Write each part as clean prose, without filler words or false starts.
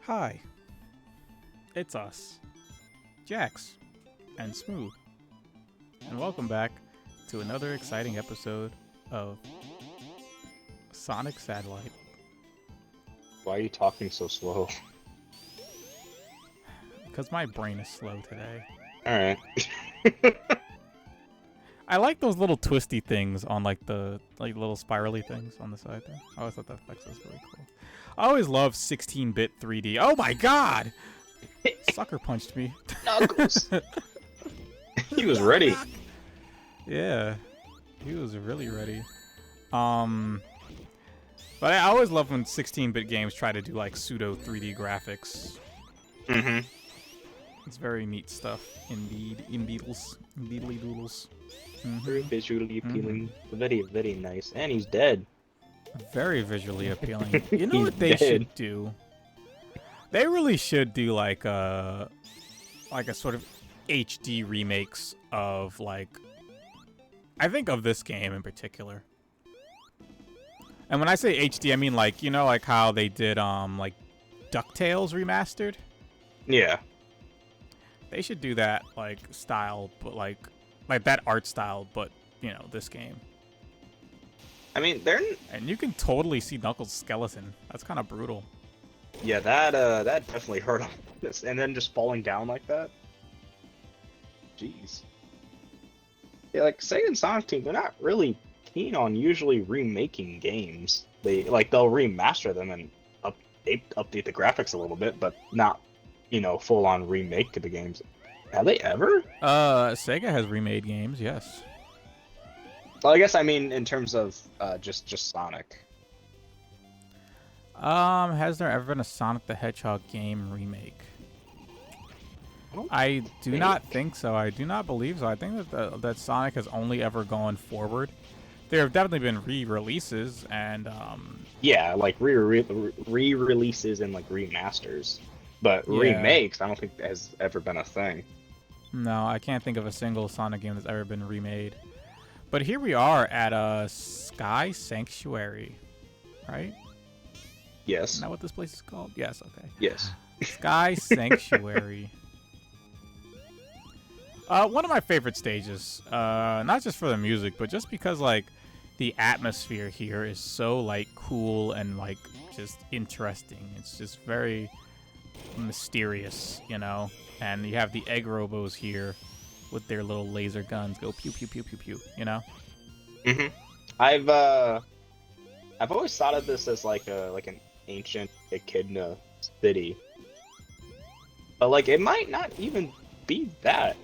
Hi, it's us, Jax and Smooth, and welcome back to another exciting episode of Sonic Satellite. Why are you talking so slow? Because my brain is slow today. Alright. I like those little twisty things on the little spirally things on the side there. I always thought that effect was really cool. I always loved 16-bit 3D. Oh my god! Sucker punched me. Knuckles! He was ready. Yeah, he was really ready. But I always love when 16-bit games try to do like pseudo 3D graphics. Mm-hmm. It's very neat stuff, indeed. Indeedly doodles. Very visually appealing. Very, very nice. And he's dead. Very visually appealing. You know He's what they dead. should do? They really should do like a sort of HD remakes of I think of this game in particular. And when I say HD, I mean like how they did like DuckTales remastered. Yeah. They should do that style, but like that art style, but this game. I mean, And you can totally see Knuckles' skeleton. That's kind of brutal. yeah, that definitely hurt him. And then just falling down like that. Jeez. Yeah, like Sega and Sonic Team, they're not really keen on usually remaking games. They'll remaster them and update the graphics a little bit, but not, full on remake to the games. Have they ever? Sega has remade games, yes. Well, I guess I mean in terms of just Sonic. Has there ever been a Sonic the Hedgehog game remake? I do not think so. I do not believe so. I think that Sonic has only ever gone forward. There have definitely been re-releases and Yeah, like re-releases and like remasters, but Yeah. remakes I don't think has ever been a thing. No, I can't think of a single Sonic game that's ever been remade. But here we are at Sky Sanctuary, right? Yes. Isn't that what this place is called? Yes, okay. Yes. Sky Sanctuary. One of my favorite stages, not just for the music, but just because the atmosphere here is so cool and just interesting. It's just very mysterious, And you have the egg robos here with their little laser guns go pew pew pew pew pew, Mhm. I've always thought of this as like an ancient echidna city, but it might not even be that.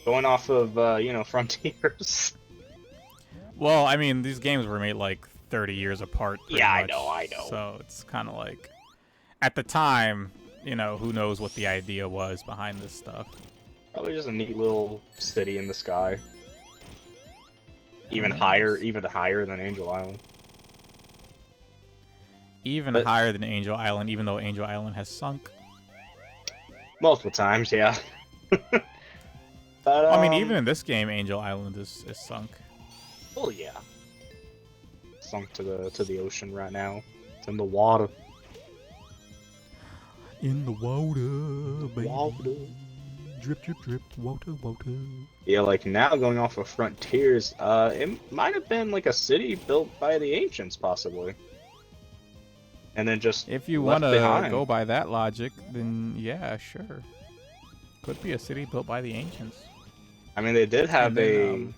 Going off of Frontiers. Well, I mean, these games were made 30 years apart. Yeah, much, I know. So it's kind of at the time, who knows what the idea was behind this stuff. Probably just a neat little city in the sky. Even Nice. higher than Angel Island. Even But- higher than Angel Island, even though Angel Island has sunk. Multiple times, yeah. But I mean, even in this game, Angel Island is sunk. oh yeah, sunk to the ocean right now. It's in the water. In the water, baby. Water. Drip, drip, drip. Water, water. Yeah, now going off of Frontiers, it might have been a city built by the ancients, possibly. And then just If you left want to behind. go by that logic, then yeah, sure. Could be a city built by the ancients. I mean, they did have And then,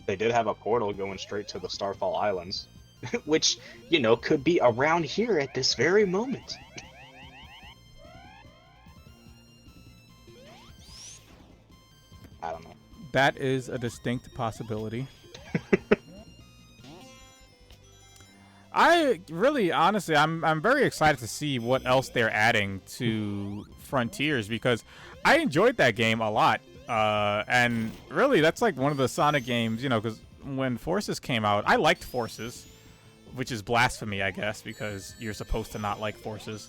they did have a portal going straight to the Starfall Islands, which could be around here at this very moment. I don't know. That is a distinct possibility. I really, honestly, I'm very excited to see what else they're adding to Frontiers because I enjoyed that game a lot. And really, that's one of the Sonic games, because when Forces came out, I liked Forces, which is blasphemy, I guess, because you're supposed to not like Forces.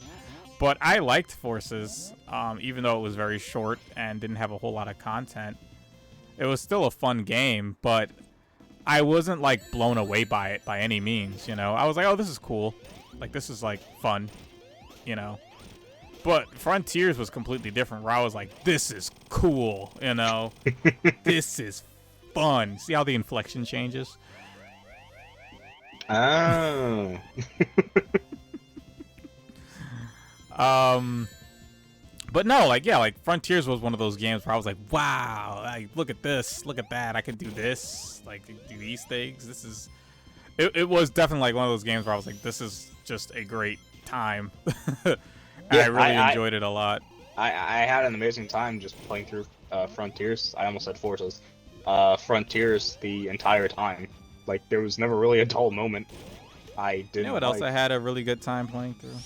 But I liked Forces, even though it was very short and didn't have a whole lot of content. It was still a fun game, but I wasn't blown away by it by any means, I was like, oh, this is cool. This is fun. you know. But Frontiers was completely different, where I was like, this is cool, you know. This is fun. See how the inflection changes? Oh. But no, like, yeah, like Frontiers was one of those games where I was like, wow, like, look at this, look at that, I can do this, like, do these things. This is, it was definitely like one of those games where I was like, this is just a great time. Yeah, I really enjoyed it a lot. I had an amazing time just playing through Frontiers. I almost said Forces. Frontiers the entire time. Like, there was never really a dull moment. I didn't. You know what else I had a really good time playing through?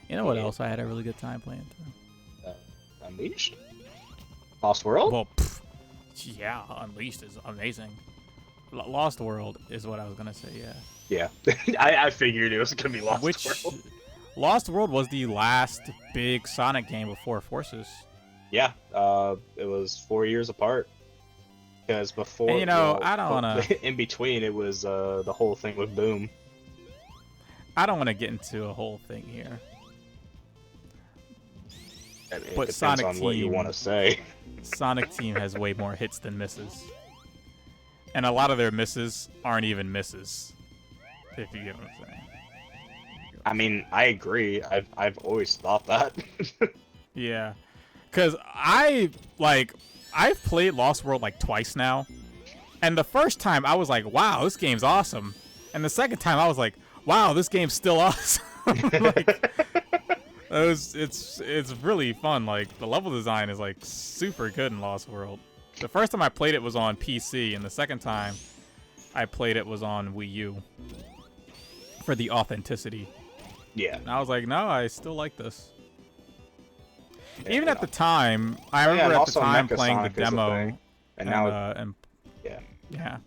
You know what else I had a really good time playing through? Unleashed? Lost World? Well, yeah, Unleashed is amazing. Lost World is what I was gonna say. Yeah. Yeah, I figured it was gonna be Lost World. Lost World was the last big Sonic game before Forces. Yeah, it was 4 years apart. Because before, and, I don't wanna. In between, it was the whole thing with Boom. I don't want to get into a whole thing here. I mean, but it depends Sonic on Team, what you want to say. Sonic Team has way more hits than misses, and a lot of their misses aren't even misses. If you get what I'm saying. I mean, I agree. I've always thought that. Yeah, because I've played Lost World like twice now, and the first time I was like, "Wow, this game's awesome," and the second time I was like, "Wow, this game's still awesome." Like, it's really fun. Like, the level design is like super good in Lost World. The first time I played it was on PC, and the second time I played it was on Wii U for the authenticity. Yeah. And I was like, no, I still like this. Yeah, even at the time, I remember at the time playing the demo, and now yeah.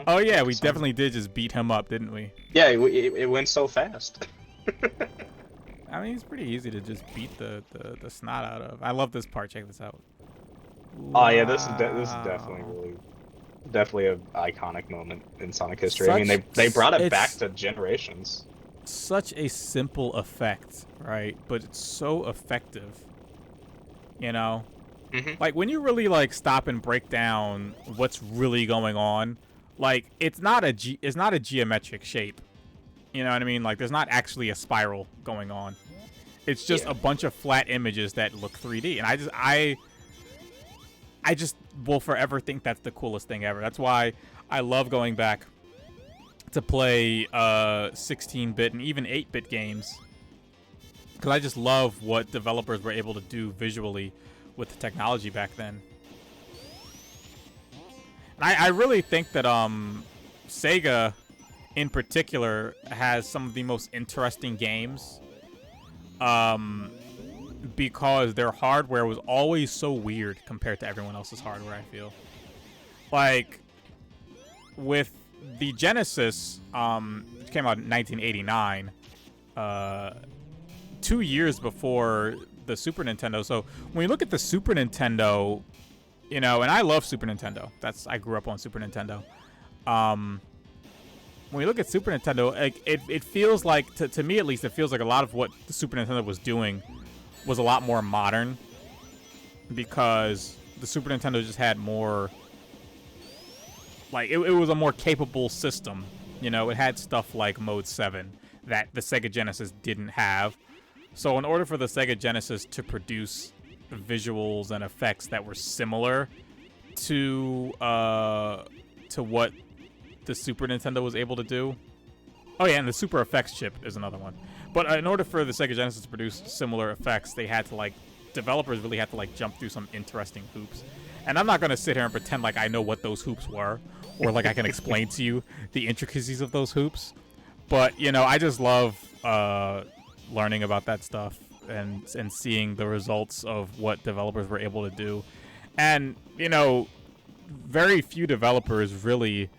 Oh yeah, we definitely did just beat him up, didn't we? Yeah, it went so fast. I mean, it's pretty easy to just beat the snot out of. I love this part. Check this out. Wow. Oh yeah, this is definitely an iconic moment in Sonic history. I mean, they brought it back to generations. Such a simple effect, right? But it's so effective. You know, like when you really like stop and break down what's really going on, like it's not a geometric shape. You know what I mean? Like, there's not actually a spiral going on. It's just a bunch of flat images that look 3D. And I just will forever think that's the coolest thing ever. That's why I love going back to play 16-bit and even 8-bit games. Because I just love what developers were able to do visually with the technology back then. And I really think that Sega in particular has some of the most interesting games because their hardware was always so weird compared to everyone else's hardware. I feel like with the Genesis, which came out in 1989, 2 years before the Super Nintendo. So when you look at the Super Nintendo, and I love Super Nintendo. I grew up on Super Nintendo. When you look at Super Nintendo, like it feels like, to me at least, it feels like a lot of what the Super Nintendo was doing was a lot more modern, because the Super Nintendo just had more, like, it was a more capable system. It had stuff like Mode 7 that the Sega Genesis didn't have. So in order for the Sega Genesis to produce visuals and effects that were similar to what the Super Nintendo was able to do. Oh yeah, and the Super Effects chip is another one. But in order for the Sega Genesis to produce similar effects, they had to, developers really had to, jump through some interesting hoops. And I'm not going to sit here and pretend like I know what those hoops were, or like I can explain to you the intricacies of those hoops. But, I just love learning about that stuff and seeing the results of what developers were able to do. And, very few developers really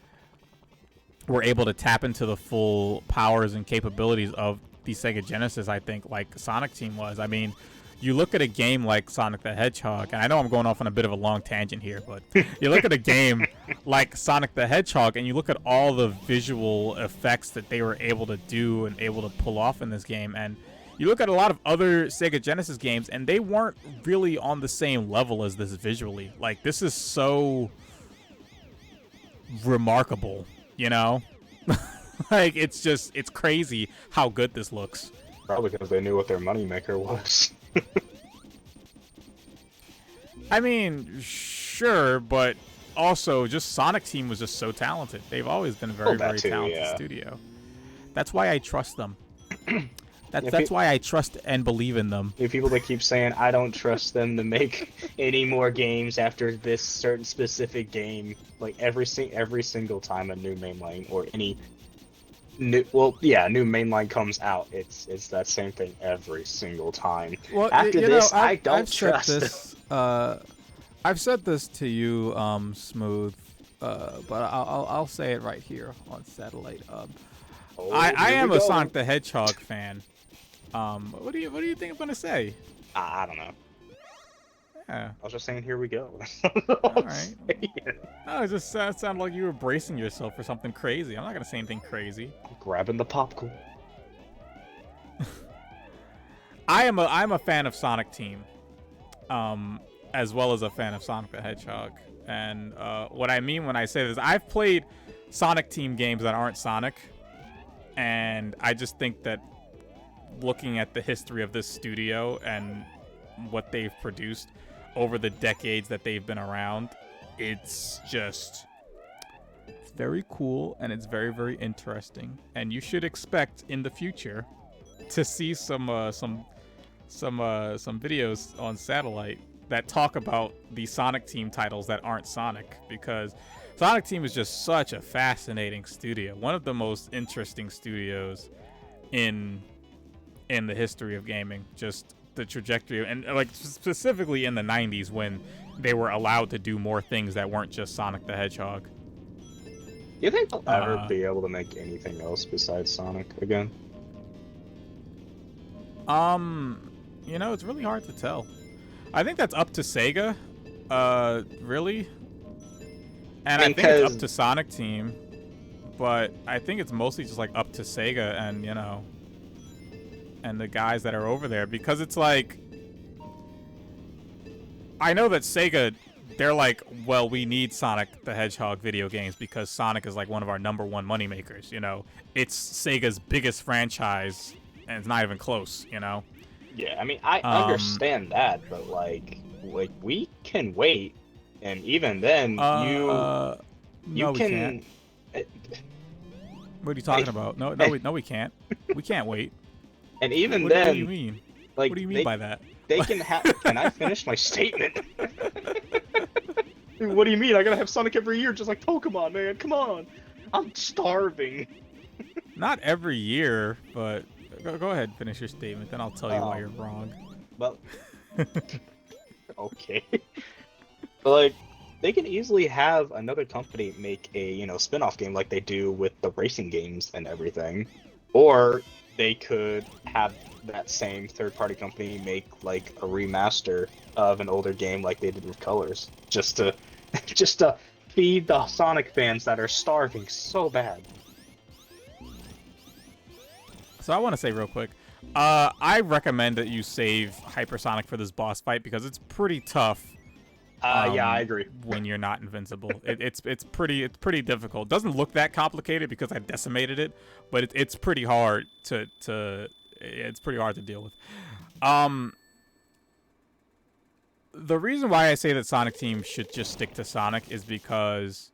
were able to tap into the full powers and capabilities of the Sega Genesis, I think, like Sonic Team was. I mean, you look at a game like Sonic the Hedgehog, and I know I'm going off on a bit of a long tangent here, but you look at a game like Sonic the Hedgehog, and you look at all the visual effects that they were able to do and able to pull off in this game, and you look at a lot of other Sega Genesis games, and they weren't really on the same level as this visually. Like, this is so remarkable, you know? Like, it's crazy how good this looks. Probably because they knew what their moneymaker was. I mean, sure, but also just Sonic Team was just so talented. They've always been a very talented studio. That's why I trust them. That's why I trust and believe in them. You people that keep saying I don't trust them to make any more games after this certain specific game, like every single time a new mainline or any new new mainline comes out, it's that same thing every single time. Well, after this, I don't I've trust this. I've said this to you, Smooth, but I'll say it right here on Satellite. I am a Sonic the Hedgehog fan. What do you think I'm gonna say? I don't know. Yeah. I was just saying, here we go. All right. No, it just sounded like you were bracing yourself for something crazy. I'm not gonna say anything crazy. I'm grabbing the popcorn. I'm a fan of Sonic Team, as well as a fan of Sonic the Hedgehog. And what I mean when I say this, I've played Sonic Team games that aren't Sonic, and I just think that looking at the history of this studio and what they've produced over the decades that they've been around, it's just very cool and it's very, very interesting. And you should expect in the future to see some videos on Satellite that talk about the Sonic Team titles that aren't Sonic, because Sonic Team is just such a fascinating studio, one of the most interesting studios in the history of gaming. Just the trajectory, and like specifically in the 90s when they were allowed to do more things that weren't just Sonic the Hedgehog. You think they'll ever be able to make anything else besides Sonic again? You know, it's really hard to tell. I think that's up to Sega, really. And I think it's up to Sonic Team, but I think it's mostly just like up to Sega and, you know, and the guys that are over there, because it's like, I know that Sega, they're like, well, we need Sonic the Hedgehog video games because Sonic is like one of our #1 moneymakers, you know? It's Sega's biggest franchise, and it's not even close, you know? Yeah, I mean, I understand that, but like we can wait, and even then, no, we can't. What are you talking about? No, we can't. We can't wait. And even then, what do you mean? Like, what do you mean by that? They can have. Can I finish my statement? What do you mean? I gotta have Sonic every year, just like Pokemon, man. Come on, I'm starving. Not every year, but go ahead, finish your statement. Then I'll tell you why you're wrong. Well, okay. But like, they can easily have another company make a spin-off game like they do with the racing games and everything, or they could have that same third-party company make like a remaster of an older game like they did with Colors, just to feed the Sonic fans that are starving so bad. So I want to say real quick, I recommend that you save Hypersonic for this boss fight because it's pretty tough. Yeah, I agree. When you're not invincible, it's pretty difficult. It doesn't look that complicated because I decimated it, but it's pretty hard to deal with. The reason why I say that Sonic Team should just stick to Sonic is because,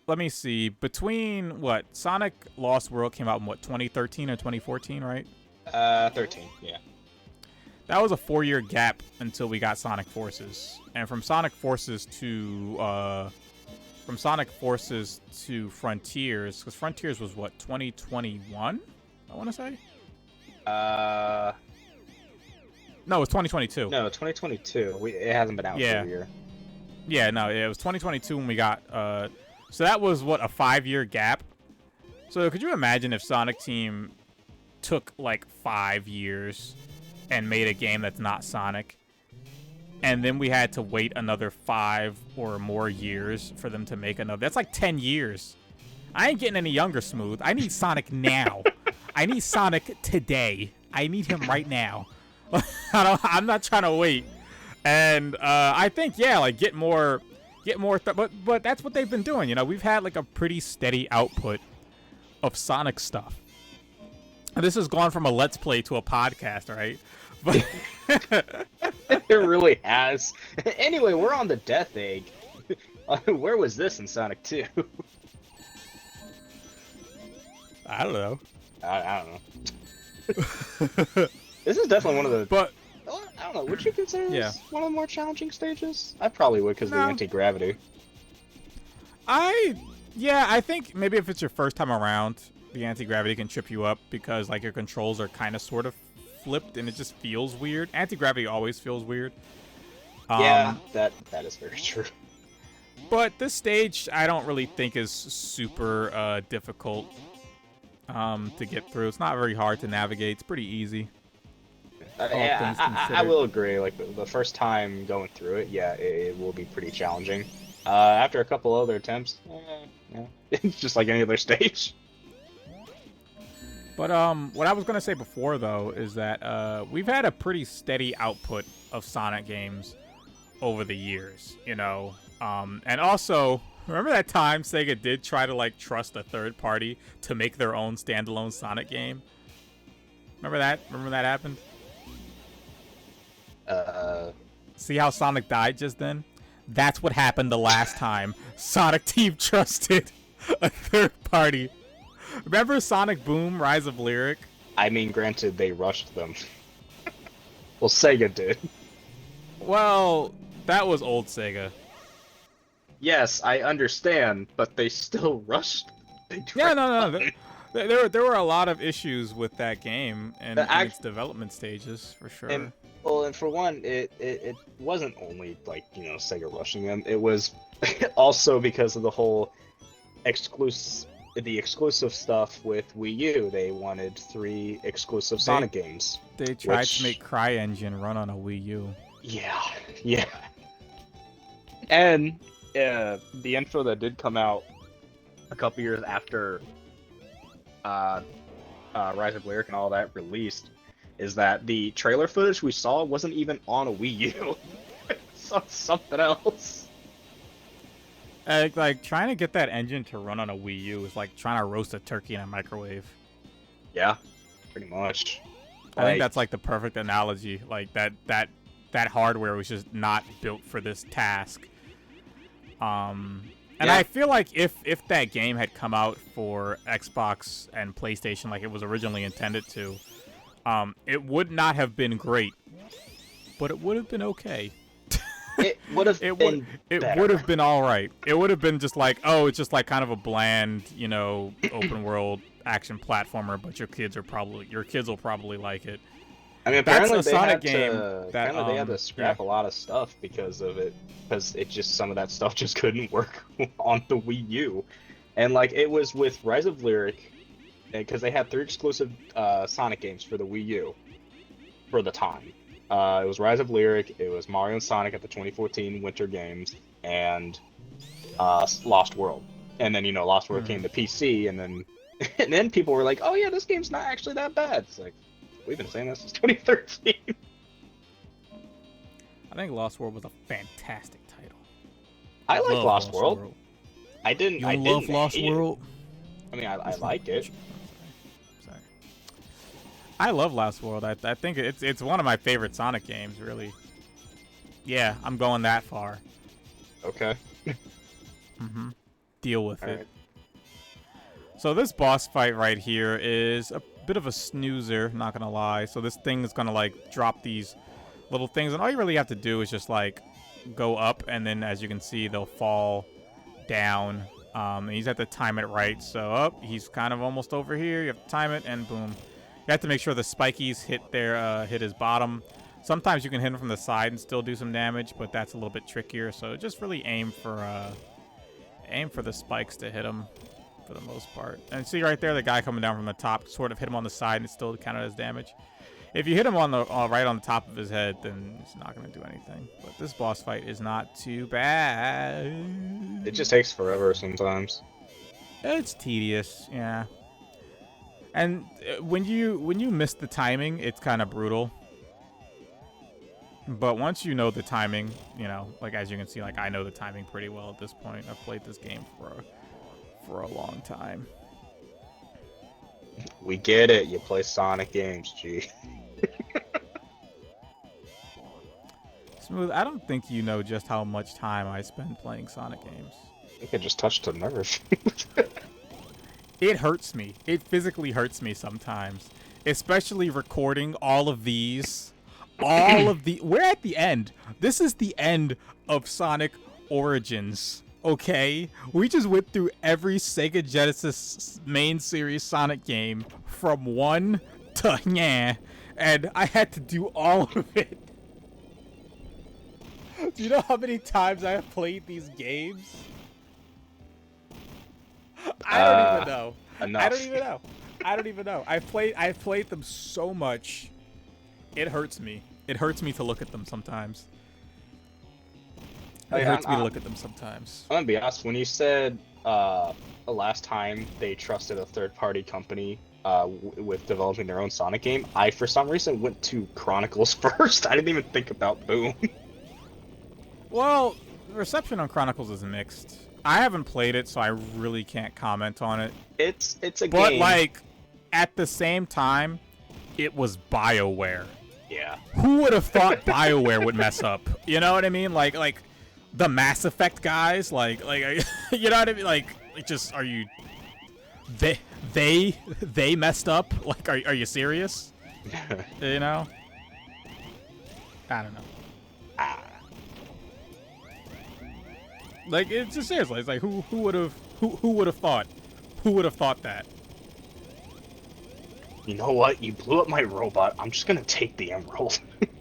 let me see, between what Sonic Lost World came out in 2013 or 2014, right? 13, yeah. That was a 4-year gap until we got Sonic Forces, and from Sonic Forces to Frontiers, because Frontiers was what, 2021? I want to say. No, it was 2022. No, 2022. It hasn't been out for a year. Yeah, no, it was 2022 when we got. So that was what, a 5-year gap. So could you imagine if Sonic Team took like 5 years and made a game that's not Sonic. And then we had to wait another 5 or more years for them to make another. That's like 10 years. I ain't getting any younger, Smooth. I need Sonic now. I need Sonic today. I need him right now. I'm not trying to wait. And I think, yeah, like get more. But that's what they've been doing. You know, we've had like a pretty steady output of Sonic stuff. And this has gone from a Let's Play to a podcast, right? But It really has. Anyway, we're on the Death Egg. Where was this in Sonic 2? I don't know. I don't know. This is definitely one of the... But I don't know. Would you consider Yeah. this one of the more challenging stages? I probably would because of the No. anti-gravity. I think maybe if it's your first time around, the anti-gravity can trip you up because like your controls are kind of sort of flipped and it just feels weird. Anti-gravity always feels weird. Yeah, that is very true. But this stage I don't really think is super difficult to get through. It's not very hard to navigate. It's pretty easy. Yeah, things I considered. will agree. Like the first time going through it, yeah, it will be pretty challenging. After a couple other attempts, yeah, it's just like any other stage. But what I was gonna say before though is that we've had a pretty steady output of Sonic games over the years, you know. And also, remember that time Sega did try to like trust a third party to make their own standalone Sonic game? Remember that? Remember that happened? See how Sonic died just then? That's what happened the last time Sonic Team trusted a third party. Remember Sonic Boom, Rise of Lyric? I mean, granted, they rushed them. Well, Sega did. Well, that was old Sega. Yes, I understand, but they still rushed. Yeah, no. There were a lot of issues with that game and in its development stages, for sure. And for one, it wasn't only like, you know, Sega rushing them. It was also because of the whole exclusive stuff with Wii U. They wanted 3 exclusive Sonic games. They tried to make CryEngine run on a Wii U. Yeah. And the info that did come out a couple years after Rise of Lyric and all that released is that the trailer footage we saw wasn't even on a Wii U. It's on something else. Like trying to get that engine to run on a Wii U is like trying to roast a turkey in a microwave. Yeah, pretty much. I think that's like the perfect analogy. Like that hardware was just not built for this task. And I feel like if that game had come out for Xbox and PlayStation like it was originally intended to, it would not have been great, but it would have been okay. It would have been It would have been all right. It would have been just like, oh, it's just like kind of a bland, you know, open world action platformer, but your kids will probably like it. I mean, apparently That's a Sonic game that they had to scrap a lot of stuff because of it, because some of that stuff just couldn't work on the Wii U, and like it was with Rise of Lyric, because they had 3 exclusive Sonic games for the Wii U, for the time. It was Rise of Lyric, it was Mario and Sonic at the 2014 Winter Games, and Lost World. And then, you know, Lost World came to PC, and then people were like, oh yeah, this game's not actually that bad. It's like, we've been saying that since 2013. I think Lost World was a fantastic title. I like Lost World. World. I didn't love Lost hate it. World? I mean, I like it. Sorry. I love Lost World. I think it's one of my favorite Sonic games, really. Yeah, I'm going that far. Okay. Deal with All it. right. So this boss fight right here is a bit of a snoozer, not gonna lie. So this thing is gonna like drop these little things, and all you really have to do is just like go up, and then as you can see, they'll fall down. And you just have to time it right. So up, he's kind of almost over here. You have to time it, and boom. You have to make sure the spikies hit his bottom. Sometimes you can hit him from the side and still do some damage, but that's a little bit trickier. So just really aim for the spikes to hit him for the most part. And see right there, the guy coming down from the top sort of hit him on the side and it still counted as damage. If you hit him on the right on the top of his head, then it's not gonna do anything. But this boss fight is not too bad. It just takes forever sometimes. It's tedious, yeah. And when you miss the timing, it's kind of brutal. But once you know the timing, you know, like as you can see, like I know the timing pretty well at this point. I've played this game for a long time. We get it. You play Sonic games, G. Smooth, I don't think you know just how much time I spend playing Sonic games. You could just touch the nerve. It hurts me. It physically hurts me sometimes. Especially recording all of these. We're at the end. This is the end of Sonic Origins. Okay? We just went through every Sega Genesis main series Sonic game from 1 to yeah. And I had to do all of it. Do you know how many times I have played these games? I don't even know. Enough. I don't even know. I've played them so much. It hurts me. It hurts me to look at them sometimes. It hurts me to look at them sometimes. I'm gonna be honest. When you said the last time they trusted a third-party company with developing their own Sonic game, I for some reason went to Chronicles first. I didn't even think about Boom. Well, the reception on Chronicles is mixed. I haven't played it, so I really can't comment on it. It's a game. But like, at the same time, it was BioWare. Yeah. Who would have thought BioWare would mess up? You know what I mean? Like the Mass Effect guys. Like you know what I mean? Like just are you? They messed up. Like are you serious? You know? I don't know. Like it's just seriously, it's like who would have thought? Who would have thought that? You know what? You blew up my robot. I'm just gonna take the emerald.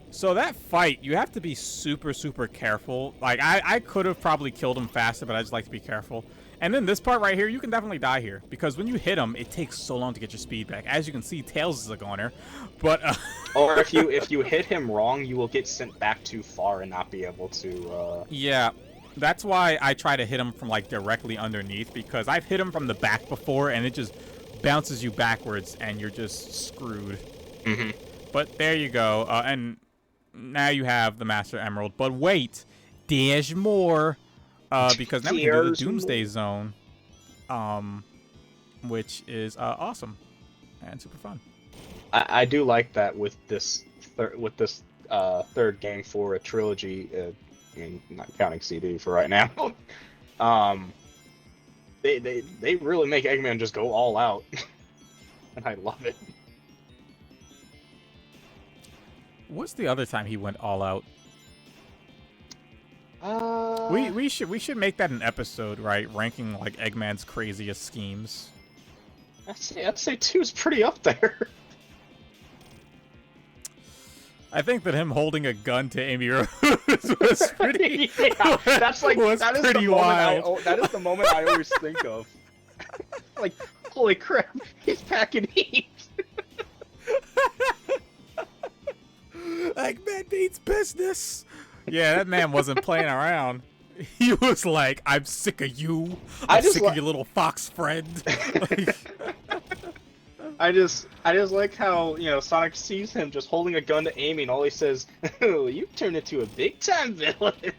So that fight, you have to be super careful. Like I could have probably killed him faster, but I just like to be careful. And then this part right here, you can definitely die here because when you hit him, it takes so long to get your speed back. As you can see, Tails is a goner, but or if you hit him wrong, you will get sent back too far and not be able to. Yeah. That's why I try to hit him from like directly underneath because I've hit him from the back before and it just bounces you backwards and you're just screwed. Mm-hmm. But there you go. And now you have the Master Emerald. But wait, there's more. Because now we can do the Doomsday Zone, which is awesome and super fun. I do like that with this third game for a trilogy. I mean, not counting CD for right now. They really make Eggman just go all out, and I love it. What's the other time he went all out? We should make that an episode, right? Ranking like Eggman's craziest schemes. I'd say 2 is pretty up there. I think that him holding a gun to Amy Rose was pretty. Yeah, that's like that is pretty wild. That is the moment I always think of. Like, holy crap, he's packing heat. Eggman means business. Yeah, that man wasn't playing around. He was like, "I'm sick of you. I'm sick of your little fox friend." Like, I just like how, you know, Sonic sees him just holding a gun to Amy and all he says, "Oh, you turned into a big time villain."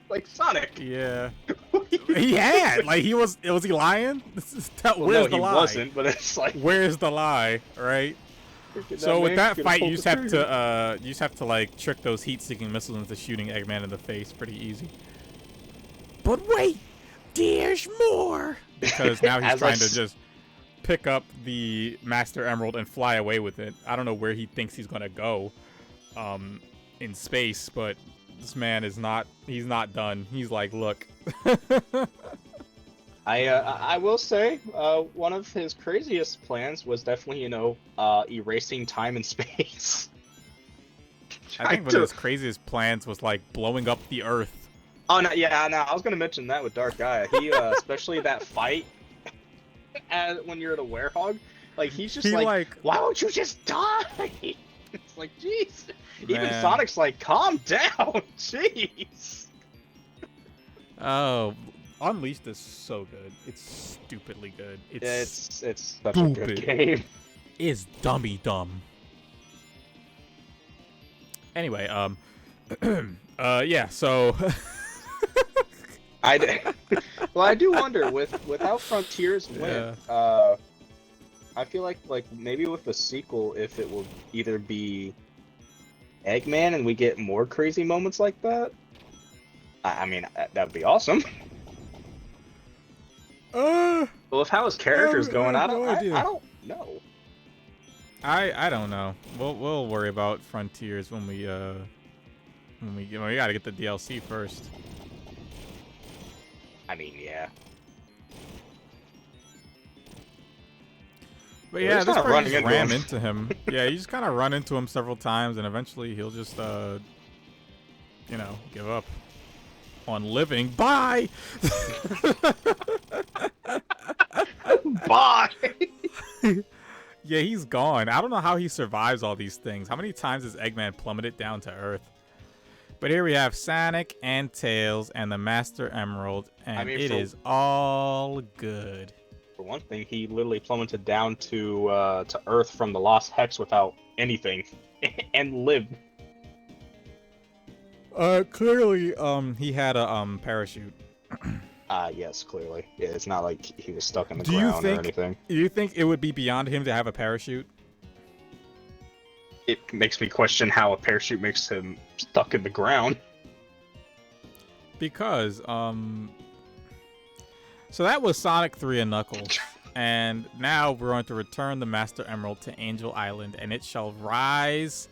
Like Sonic. Yeah. He had. Like was he lying? Where's the lie? He wasn't, but it's like, where's the lie, right? So with that fight, you just have to like trick those heat-seeking missiles into shooting Eggman in the face pretty easy. But wait, there's more. Because now he's trying to just pick up the Master Emerald and fly away with it. I don't know where he thinks he's gonna go in space, but this man is he's not done. He's like, look. I will say, one of his craziest plans was definitely, you know, erasing time and space. I think one of his craziest plans was like blowing up the Earth. Oh no, yeah, no, I was gonna mention that with Dark Gaia. He, especially that fight, when you're the werehog, like he's just like, why won't you just die? Like, jeez. Even Man. Sonic's like, calm down. Jeez. Oh, Unleashed is so good. It's stupidly good. It's such a good game. It's dummy dumb. Anyway, yeah. So. Well, I do wonder without Frontiers win. I feel like maybe with the sequel, if it will either be Eggman and we get more crazy moments like that. I mean, that'd be awesome. Well, with how his character's going, I don't know. I don't know. We'll worry about Frontiers when we gotta get the DLC first. I mean, yeah. But yeah, this part you just ram into him. Yeah, you just kind of run into him several times, and eventually he'll just, you know, give up on living. Bye! Bye! Yeah, he's gone. I don't know how he survives all these things. How many times has Eggman plummeted down to Earth? But here we have Sonic and Tails and the Master Emerald, and it is all good. For one thing, he literally plummeted down to Earth from the Lost Hex without anything, and lived. Clearly, he had a parachute. Yes, clearly. Yeah, it's not like he was stuck in the ground or anything. Do you think it would be beyond him to have a parachute? It makes me question how a parachute makes him stuck in the ground. Because, so that was Sonic 3 and Knuckles. And now we're going to return the Master Emerald to Angel Island, and it shall rise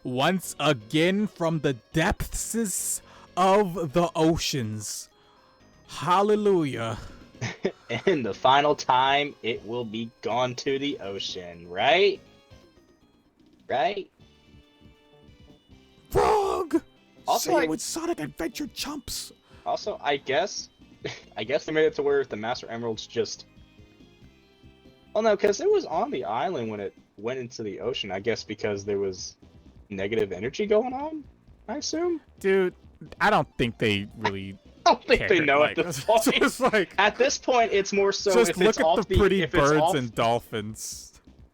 once again from the depths of the oceans. Hallelujah. And the final time, it will be gone to the ocean, right? Right? Wrong! Also, say it with Sonic Adventure chumps. Also, I guess they made it to where the Master Emerald's just... Well, no, because it was on the island when it went into the ocean, I guess because there was negative energy going on, I assume? Dude, I don't think they really... I don't think they know at this point. Just like, at this point, it's more so just if look it's at off the pretty birds and dolphins.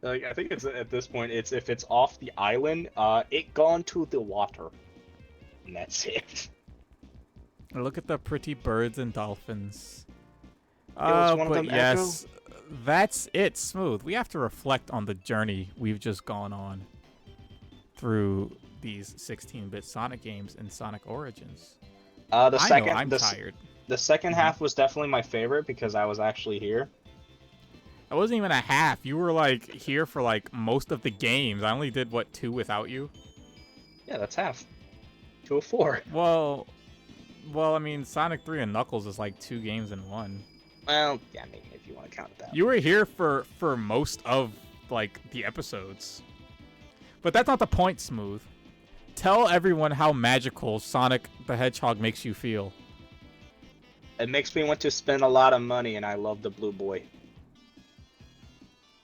Like, I think it's at this point, it's if it's off the island, it gone to the water, and that's it. Look at the pretty birds and dolphins. But yes, that's it, Smooth. We have to reflect on the journey we've just gone on through these 16-bit Sonic games and Sonic Origins. I'm tired. The second half was definitely my favorite because I was actually here. It wasn't even a half. You were like here for like most of the games. I only did 2 without you. Yeah, that's half. 2 of 4. Well, I mean, Sonic 3 and Knuckles is like 2 games in 1. Well, yeah, I mean, if you want to count that. You were here for most of like the episodes. But that's not the point, Smooth. Tell everyone how magical Sonic the Hedgehog makes you feel. It makes me want to spend a lot of money, and I love the blue boy.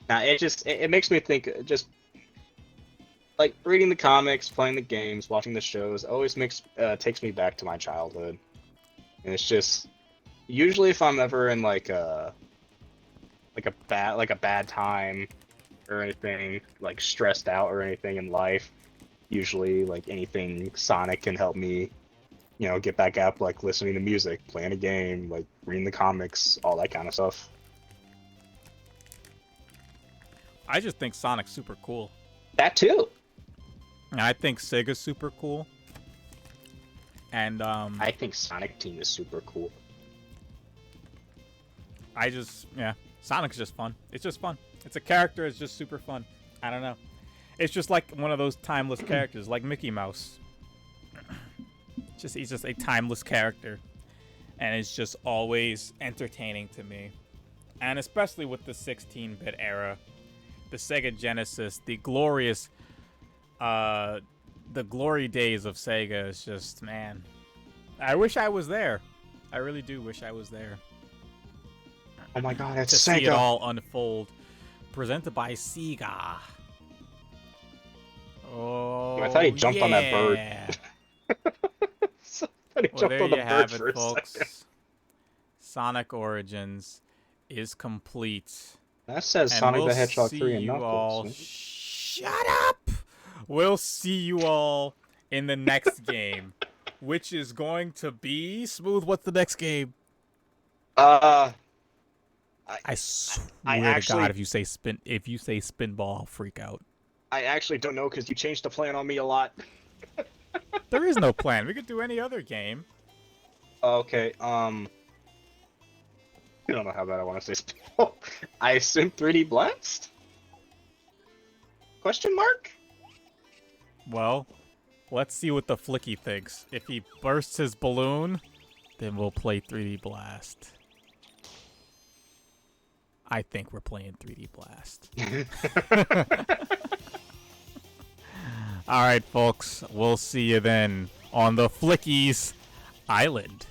Now, it makes me think, just like reading the comics, playing the games, watching the shows, always takes me back to my childhood. And it's just, usually if I'm ever in like a bad time or anything, like stressed out or anything in life, usually like anything Sonic can help me, you know, get back up, like listening to music, playing a game, like reading the comics, all that kind of stuff. I just think Sonic's super cool. That too. And I think Sega's super cool. And I think Sonic Team is super cool. Sonic's just fun. It's just fun. It's a character. It's just super fun. I don't know. It's just like one of those timeless characters, like Mickey Mouse. He's just a timeless character, and it's just always entertaining to me. And especially with the 16-bit era, the Sega Genesis, the glory days of Sega is just, man. I wish I was there. I really do wish I was there. Oh my God, it's to Sega. See it all unfold. Presented by Sega. Oh, I thought he jumped on that bird. yeah. He Well, jumped there on the you bird have it, for a second. folks. Sonic Origins is complete. That says And Sonic we'll the Hedgehog see 3 and you all. Knuckles. Shut up! We'll see you all in the next game, which is going to be Smooth. What's the next game? I swear to actually, God, if you say spinball, I'll freak out. I actually don't know because you changed the plan on me a lot. There is no plan. We could do any other game. Okay, I don't know how bad I want to say spinball. I assume 3D Blast? Question mark? Well, let's see what the Flicky thinks. If he bursts his balloon, then we'll play 3D Blast. I think we're playing 3D Blast. All right, folks. We'll see you then on the Flickies Island.